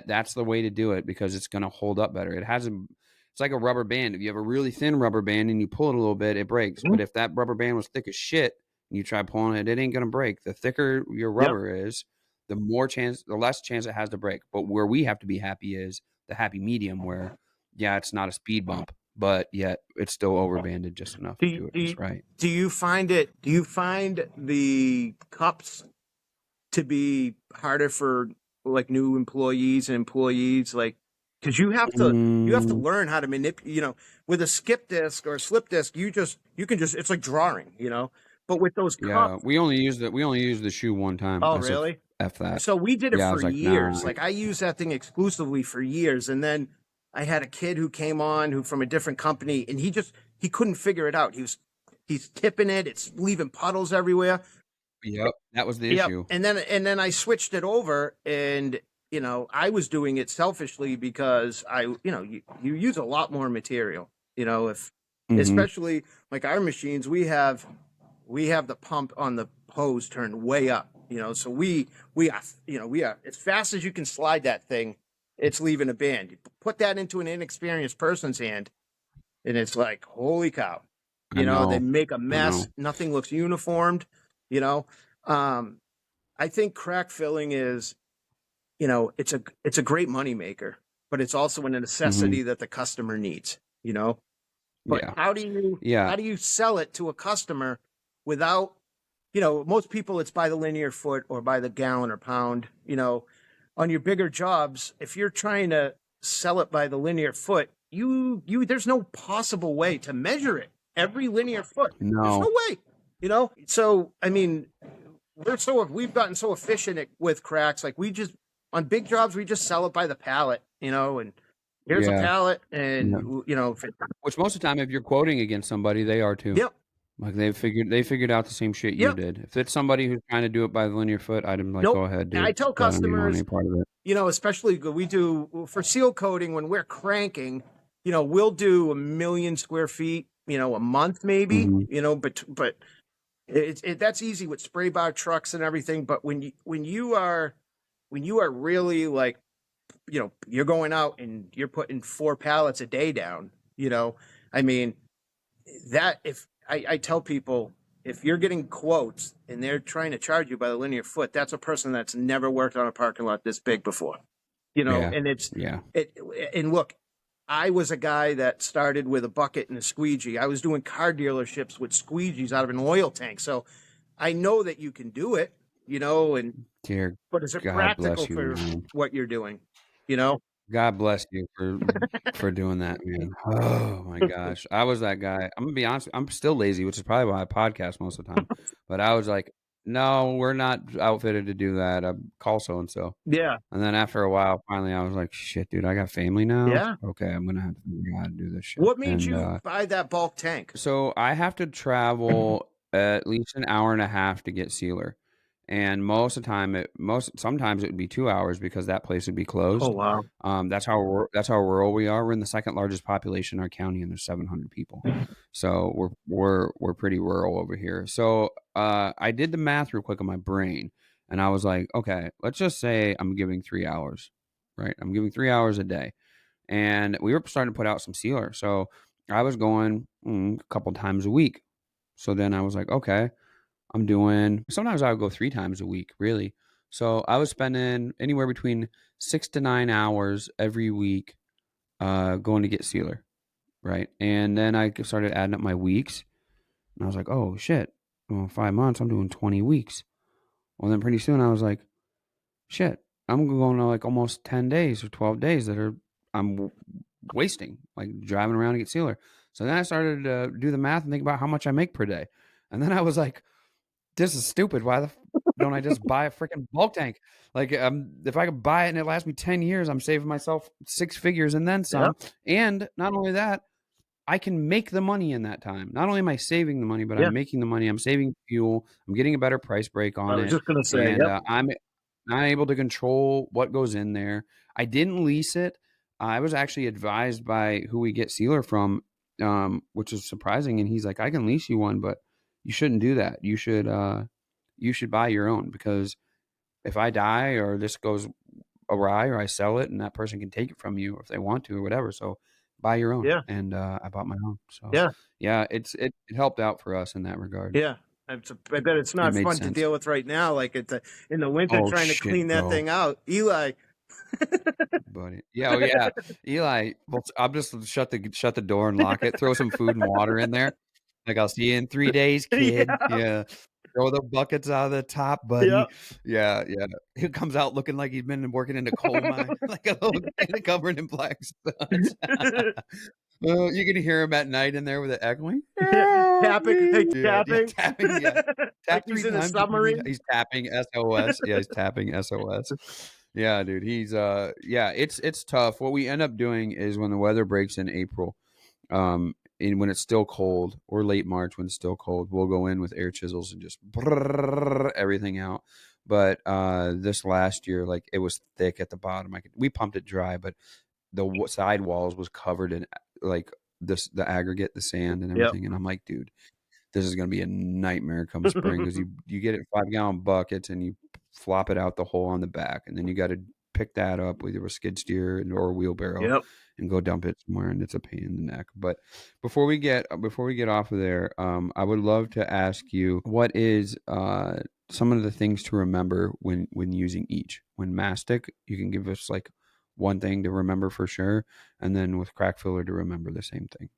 that's the way to do it, because it's going to hold up better. It's like a rubber band. If you have a really thin rubber band and you pull it a little bit, it breaks. But if that rubber band was thick as shit and you try pulling it, it ain't going to break. The thicker your rubber is, the less chance it has to break. But where we have to be happy is the happy medium, where it's not a speed bump, but yet it's still overbanded just enough to do it just right. Do you find the cups to be harder for like new employees, like, because you have to learn how to manipulate, you know, with a skip disc or a slip disc, you can just, it's like drawing, you know, but with those cups, we only use the shoe one time. Oh, really? F that. So we did it for years. Nah. Like, I used that thing exclusively for years. And then I had a kid who came on from a different company, and he couldn't figure it out. He's tipping it. It's leaving puddles everywhere. Yep. That was the issue. And then I switched it over, and, you know, I was doing it selfishly because you use a lot more material, you know, especially like our machines, we have the pump on the hose turned way up, you know, so we are as fast as you can slide that thing, it's leaving a band. You put that into an inexperienced person's hand, and it's like, holy cow, you know, they make a mess. Nothing looks uniformed, you know. I think crack filling is, you know, it's a great money maker, but it's also a necessity that the customer needs, you know. But how do you sell it to a customer without, you know, most people it's by the linear foot or by the gallon or pound, you know. On your bigger jobs, if you're trying to sell it by the linear foot, there's no possible way to measure it every linear foot. There's no way, you know. So I mean, we've gotten so efficient with cracks. Like, on big jobs, we just sell it by the pallet, you know, and here's a pallet, and you know, which most of the time, if you're quoting against somebody, they are too. Yep. Like, they figured out the same shit you did. If it's somebody who's trying to do it by the linear foot, I'd be like, go ahead, dude. And I tell customers, part of it. You know, especially we do for seal coating when we're cranking, you know, we'll do 1 million square feet, you know, a month maybe, you know, but that's easy with spray bar trucks and everything. But when you are really, like, you know, you're going out and you're putting 4 pallets a day down, you know, I mean, that I tell people, if you're getting quotes and they're trying to charge you by the linear foot, that's a person that's never worked on a parking lot this big before, you know. And and look, I was a guy that started with a bucket and a squeegee. I was doing car dealerships with squeegees out of an oil tank, so I know that you can do it, you know. And but is it practical for what you're doing, you know? God bless you for doing that, man. Oh my gosh. I was that guy. I'm gonna be honest, I'm still lazy, which is probably why I podcast most of the time. But I was like, no, we're not outfitted to do that. I call so and so. Yeah. And then after a while, finally I was like, shit, dude, I got family now. Yeah. Okay, I'm gonna have to figure out how to do this shit. What made you buy that bulk tank? So I have to travel at least an hour and a half to get sealer. And most of the time, sometimes it would be 2 hours because that place would be closed. Oh wow! That's how rural we are. We're in the second largest population in our county, and there's 700 people. So we're pretty rural over here. So I did the math real quick in my brain, and I was like, okay, let's just say I'm giving 3 hours, right? I'm giving 3 hours a day, and we were starting to put out some sealer. So I was going a couple times a week. So then I was like, okay. Sometimes I would go 3 times a week, really. So I was spending anywhere between 6 to 9 hours every week going to get sealer, right? And then I started adding up my weeks, and I was like, oh, shit. Well, 5 months, I'm doing 20 weeks. Well, then pretty soon I was like, shit, I'm going to like almost 10 days or 12 days that I'm wasting, like driving around to get sealer. So then I started to do the math and think about how much I make per day. And then I was like, this is stupid. Why the don't I just buy a freaking bulk tank? Like, if I could buy it and it lasts me 10 years, I'm saving myself 6 figures and then some. Yep. And not only that, I can make the money in that time. Not only am I saving the money, but I'm making the money. I'm saving fuel. I'm getting a better price break on it. I was just going to say, and I'm able to control what goes in there. I didn't lease it. I was actually advised by who we get sealer from, which is surprising. And he's like, I can lease you one, but you shouldn't do that. You should buy your own, because if I die or this goes awry or I sell it, and that person can take it from you if they want to or whatever. So buy your own. Yeah. And I bought my own. So yeah, it helped out for us in that regard. Yeah. I bet it's not fun to deal with right now. Like in the winter, trying to clean that thing out. Eli. Buddy. Yeah. Eli, well, I'll just shut the door and lock it, throw some food and water in there. Like, I'll see you in 3 days, kid. Yeah. Throw the buckets out of the top, buddy. Yep. Yeah. He comes out looking like he's been working in a coal mine, like a little kid covered in black studs. Well, you can hear him at night in there with it echoing. Tapping. Tapping. Yeah. Tap like he's 3 in a times. submarine. He's tapping SOS. Yeah, he's tapping SOS. Yeah, dude. He's it's tough. What we end up doing is when the weather breaks in April, and when it's still cold, or late March when it's still cold, we'll go in with air chisels and just everything out. But this last year, like, it was thick at the bottom. We pumped it dry, but the side walls was covered in like the aggregate, the sand and everything. And I'm like, dude, this is gonna be a nightmare come spring, because you get it 5-gallon buckets and you flop it out the hole on the back, and then you got to pick that up with a skid steer or a wheelbarrow. And go dump it somewhere, and it's a pain in the neck. But before we get off of there, I would love to ask you, what is some of the things to remember when using each? When mastic, you can give us like one thing to remember for sure, and then with crack filler to remember the same thing.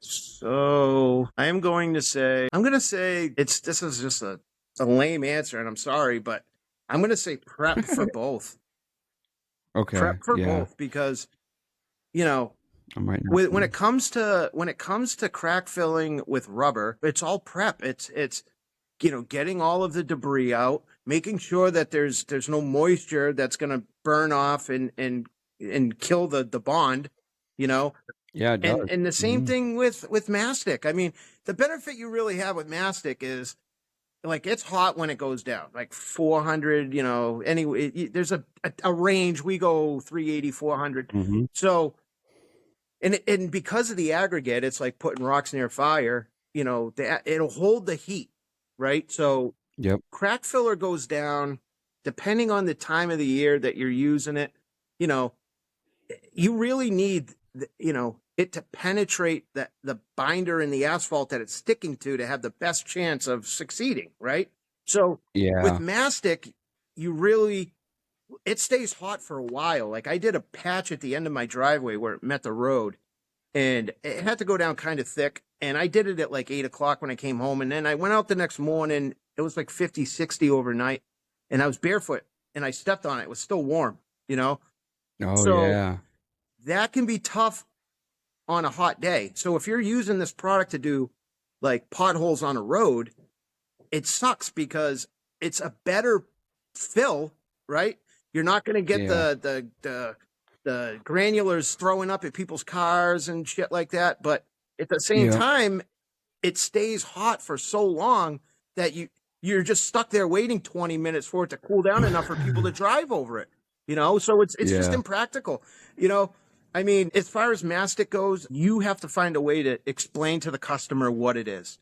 So I'm going to say this is just a lame answer, and I'm sorry, but I'm going to say prep for both. Okay, prep for both, because I'm right now. When it comes to crack filling with rubber, it's all prep. It's getting all of the debris out, making sure that there's no moisture that's going to burn off and kill the bond. Yeah, it does. And the same thing with mastic. I mean, the benefit you really have with mastic is, like, it's hot when it goes down, like 400. Anyway, there's a range. We go 380, 400. So. And because of the aggregate, it's like putting rocks near fire. It'll hold the heat, right? So crack filler goes down depending on the time of the year that you're using it. You really need it to penetrate the binder and the asphalt that it's sticking to have the best chance of succeeding, right? So with mastic, it stays hot for a while. Like, I did a patch at the end of my driveway where it met the road, and it had to go down kind of thick. And I did it at like 8 o'clock when I came home. And then I went out the next morning. It was like 50, 60 overnight, and I was barefoot and I stepped on it. It was still warm, that can be tough on a hot day. So if you're using this product to do like potholes on a road, it sucks, because it's a better fill, right? You're not going to get the granulars throwing up at people's cars and shit like that. But at the same time, it stays hot for so long that you're just stuck there waiting 20 minutes for it to cool down enough for people to drive over it. So it's just impractical. I mean, as far as mastic goes, you have to find a way to explain to the customer what it is.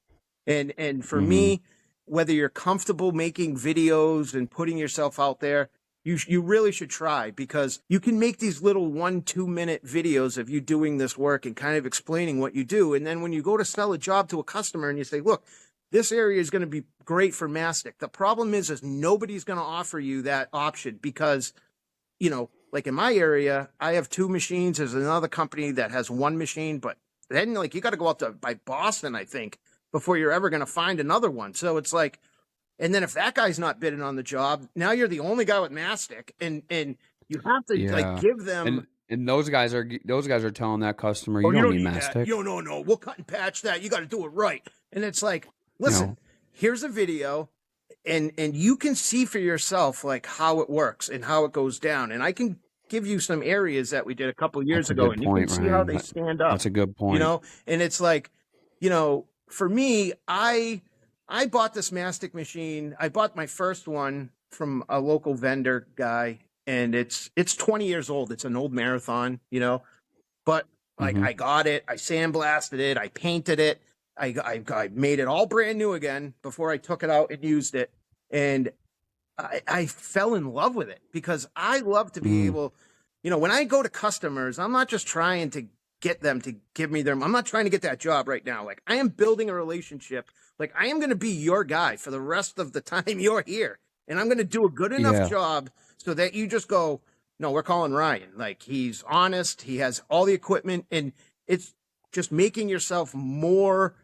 And for me, whether you're comfortable making videos and putting yourself out there, you really should try, because you can make these little 1-2 minute videos of you doing this work and kind of explaining what you do. And then when you go to sell a job to a customer and you say, look, this area is going to be great for mastic. The problem is nobody's going to offer you that option, because, like in my area, I have 2 machines. There's another company that has 1 machine, but then like you got to go out by Boston, I think, before you're ever going to find another one. So it's like, and then if that guy's not bidding on the job, now you're the only guy with mastic, and you have to like give them And those guys are telling that customer, Oh, you don't need mastic. that. No. We'll cut and patch that. You got to do it right. And it's like, listen, here's a video, and you can see for yourself like how it works and how it goes down. And I can give you some areas that we did a couple of years ago, and you can see how they stand up. That's a good point. You know, and it's like, you know, for me, I bought this mastic machine. I bought my first one from a local vendor guy, and it's 20 years old. It's an old Marathon, you know, but like I got it, I sandblasted it, I painted it, I made it all brand new again before I took it out and used it. And I fell in love with it because I love to be able, you know, when I go to customers, I'm not just trying to get them to give me their, I'm not trying to get that job right now. Like, I am building a relationship. Like, I am going to be your guy for the rest of the time you're here. And I'm going to do a good enough job so that you just go, no, we're calling Ryan. Like, he's honest. He has all the equipment, and it's just making yourself more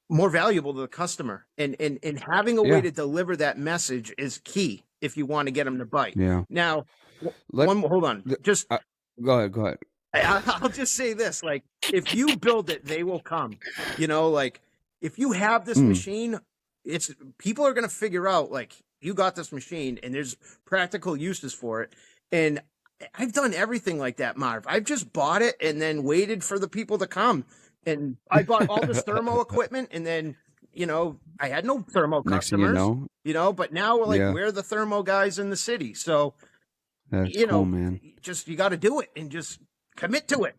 valuable to the customer. And having a way to deliver that message is key if you want to get them to bite. Yeah. Now, hold on. Just go ahead. I'll just say this, like, if you build it, they will come. You know, like, if you have this machine, people are going to figure out, like, you got this machine and there's practical uses for it. And I've done everything like that, Marv. I've just bought it and then waited for the people to come. And I bought all this thermo equipment, and then, you know, I had no thermo customers, you know, but now we're the thermo guys in the city. So, that's you know, cool, man. Just, you got to do it and just commit to it.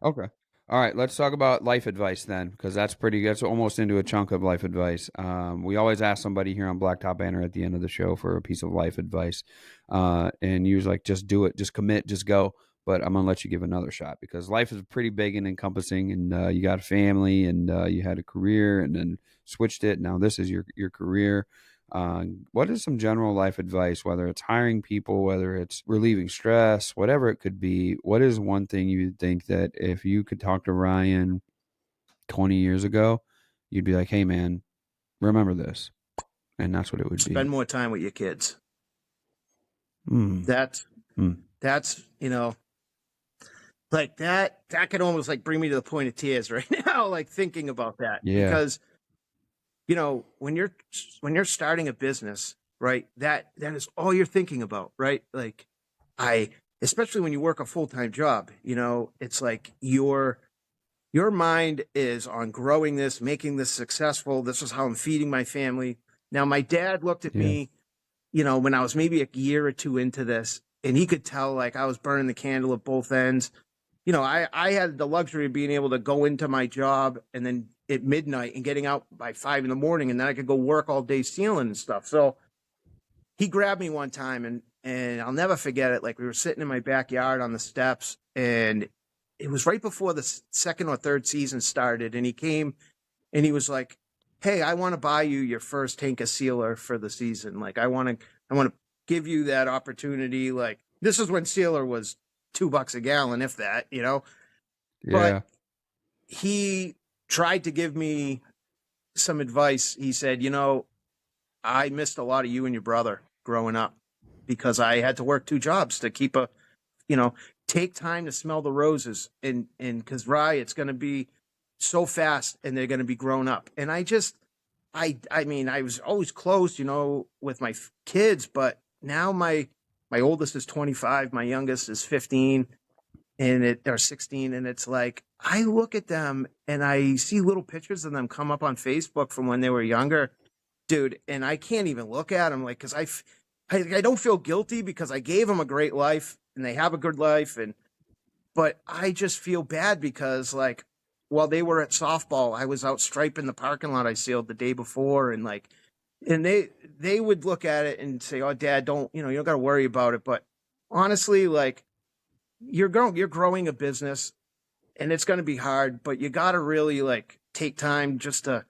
Okay. All right. Let's talk about life advice then, because that's almost into a chunk of life advice. We always ask somebody here on Blacktop Banter at the end of the show for a piece of life advice. And you're like, just do it, just commit, just go. But I'm going to let you give another shot, because life is pretty big and encompassing, and you got a family, and you had a career, and then switched it. Now this is your career. What is some general life advice, whether it's hiring people, whether it's relieving stress, whatever it could be? What is one thing you think that if you could talk to Ryan 20 years ago, you'd be like, hey man, remember this? And that's what it would be. Spend more time with your kids. That's, you know, like that could almost like bring me to the point of tears right now, like thinking about that. Yeah. Because, you know, when you're starting a business, right, that is all you're thinking about, right? Like, especially when you work a full-time job, you know, it's like your mind is on growing this, making this successful. This is how I'm feeding my family. Now, my dad looked at me, you know, when I was maybe a year or two into this, and he could tell like I was burning the candle at both ends. You know, I had the luxury of being able to go into my job and then at midnight and getting out by 5 a.m, and then I could go work all day sealing and stuff. So he grabbed me one time, and I'll never forget it. Like, we were sitting in my backyard on the steps, and it was right before the second or third season started. And he came and he was like, hey, I want to buy you your first tank of sealer for the season. Like, I want to give you that opportunity. Like, this is when sealer was $2 a gallon, if that, you know. But he tried to give me some advice. He said, you know, I missed a lot of you and your brother growing up because I had to work 2 jobs to keep take time to smell the roses. And because it's going to be so fast and they're going to be grown up. And I mean, I was always close, you know, with my kids, but now my oldest is 25, my youngest is 15 or 16. And it's like, I look at them and I see little pictures of them come up on Facebook from when they were younger, dude. And I can't even look at them, like, cause I don't feel guilty because I gave them a great life and they have a good life. But I just feel bad because, like, while they were at softball, I was out striping the parking lot I sealed the day before. And like, and they would look at it and say, oh, Dad, you don't got to worry about it. But honestly, like, you're growing a business and it's going to be hard, but you got to really like take time just to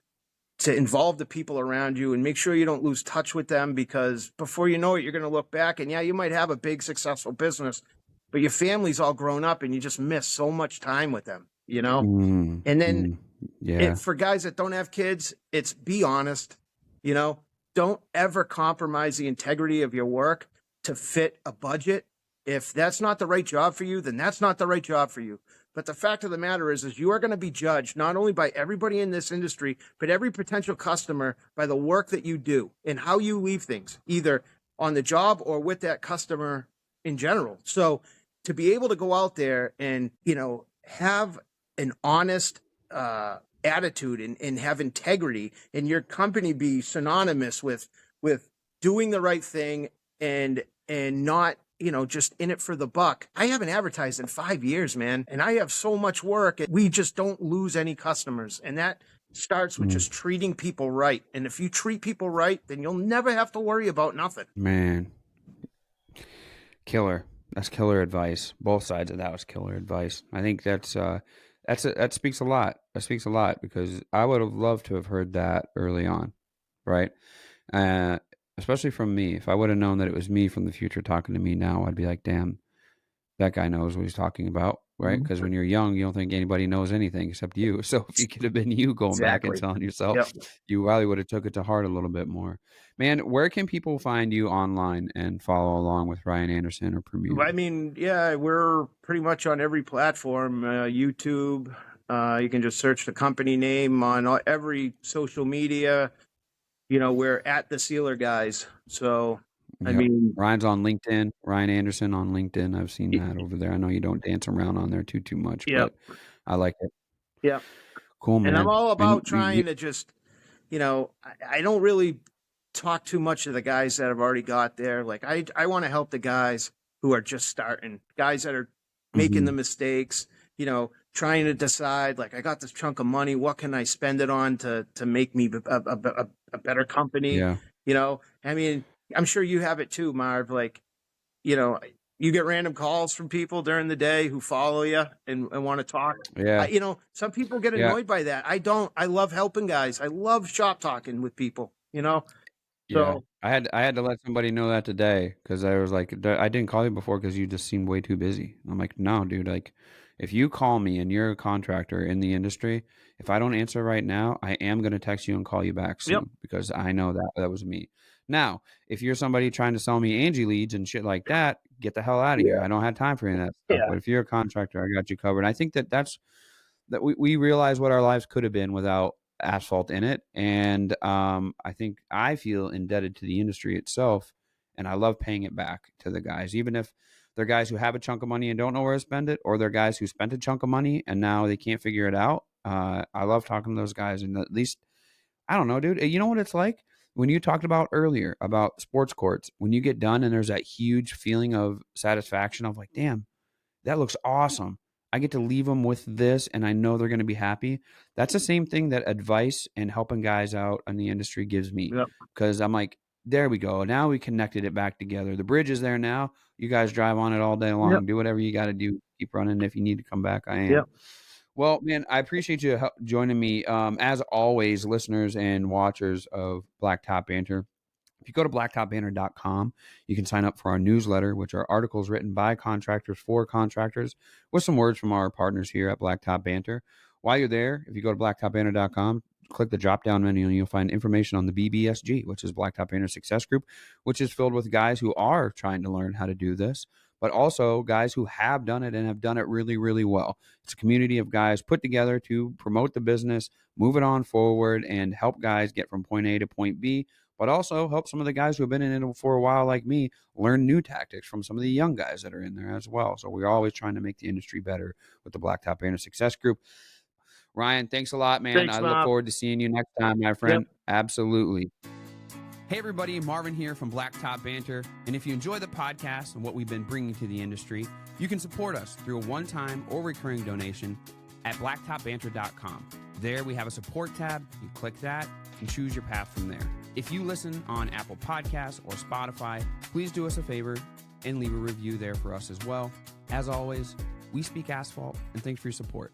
involve the people around you and make sure you don't lose touch with them, because before you know it, you're going to look back and you might have a big successful business, but your family's all grown up and you just miss so much time with them, you know? And then for guys that don't have kids, it's be honest, you know, don't ever compromise the integrity of your work to fit a budget. If that's not the right job for you, then that's not the right job for you. But the fact of the matter is you are going to be judged not only by everybody in this industry, but every potential customer by the work that you do and how you leave things, either on the job or with that customer in general. So to be able to go out there and, have an honest attitude and have integrity, and your company be synonymous with doing the right thing and not, just in it for the buck. I haven't advertised in 5 years, man, and I have so much work. We just don't lose any customers, and that starts with just treating people right. And if you treat people right, then you'll never have to worry about nothing. Man, killer. That's killer advice. Both sides of that was killer advice. I think that speaks a lot. That speaks a lot, because I would have loved to have heard that early on, right? Especially from me. If I would have known that it was me from the future talking to me now, I'd be like, damn, that guy knows what he's talking about, right? Because when you're young, you don't think anybody knows anything except you. So if it could have been you going back and telling yourself, you probably would have took it to heart a little bit more. Man, where can people find you online and follow along with Ryan Anderson or Premiere? I mean, yeah, we're pretty much on every platform, YouTube. You can just search the company name on every social media. We're at the Sealer Guys. So, I mean, Ryan's on LinkedIn. Ryan Anderson on LinkedIn. I've seen that over there. I know you don't dance around on there too much, but I like it. Yeah. Cool, man. And I'm all about trying to just, I don't really talk too much to the guys that have already got there. Like I want to help the guys who are just starting, guys that are making the mistakes, trying to decide, like, I got this chunk of money, what can I spend it on to make me a better company? Yeah. I mean, I'm sure you have it too, Marv. Like, you get random calls from people during the day who follow you and want to talk. Yeah. Some people get annoyed by that. I don't. I love helping guys. I love shop talking with people, Yeah. So I had to let somebody know that today, because I was like, I didn't call you before because you just seemed way too busy. I'm like, no, dude, like, if you call me and you're a contractor in the industry, if I don't answer right now, I am going to text you and call you back soon, because I know that was me. Now, if you're somebody trying to sell me Angie leads and shit like that, get the hell out of here. I don't have time for any of that stuff. But if you're a contractor, I got you covered. I think that we realize what our lives could have been without asphalt in it. And I feel indebted to the industry itself, and I love paying it back to the guys, even if they're guys who have a chunk of money and don't know where to spend it, or they're guys who spent a chunk of money and now they can't figure it out. I love talking to those guys, and at least, I don't know, dude, you know what it's like when you talked about earlier about sports courts, when you get done and there's that huge feeling of satisfaction of like, damn, that looks awesome. I get to leave them with this, and I know they're going to be happy. That's the same thing that advice and helping guys out in the industry gives me, because I'm like, there we go. Now we connected it back together. The bridge is there now. You guys drive on it all day long. Do whatever you got to do. Keep running. If you need to come back, I am. Well, man, I appreciate you joining me. As always, listeners and watchers of Blacktop Banter, if you go to blacktopbanter.com, you can sign up for our newsletter, which are articles written by contractors for contractors with some words from our partners here at Blacktop Banter. While you're there, if you go to blacktopbanter.com, click the drop-down menu and you'll find information on the BBSG, which is Blacktop Banter Success Group, which is filled with guys who are trying to learn how to do this, but also guys who have done it and have done it really, really well. It's a community of guys put together to promote the business, move it on forward, and help guys get from point A to point B, but also help some of the guys who have been in it for a while like me learn new tactics from some of the young guys that are in there as well. So we're always trying to make the industry better with the Blacktop Banter Success Group. Ryan, thanks a lot, man. Thanks, I Bob. look forward to seeing you next time, my friend. Absolutely. Hey, everybody. Marvin here from Blacktop Banter. And if you enjoy the podcast and what we've been bringing to the industry, you can support us through a one-time or recurring donation at blacktopbanter.com. There we have a support tab. You click that and choose your path from there. If you listen on Apple Podcasts or Spotify, please do us a favor and leave a review there for us as well. As always, we speak asphalt, and thanks for your support.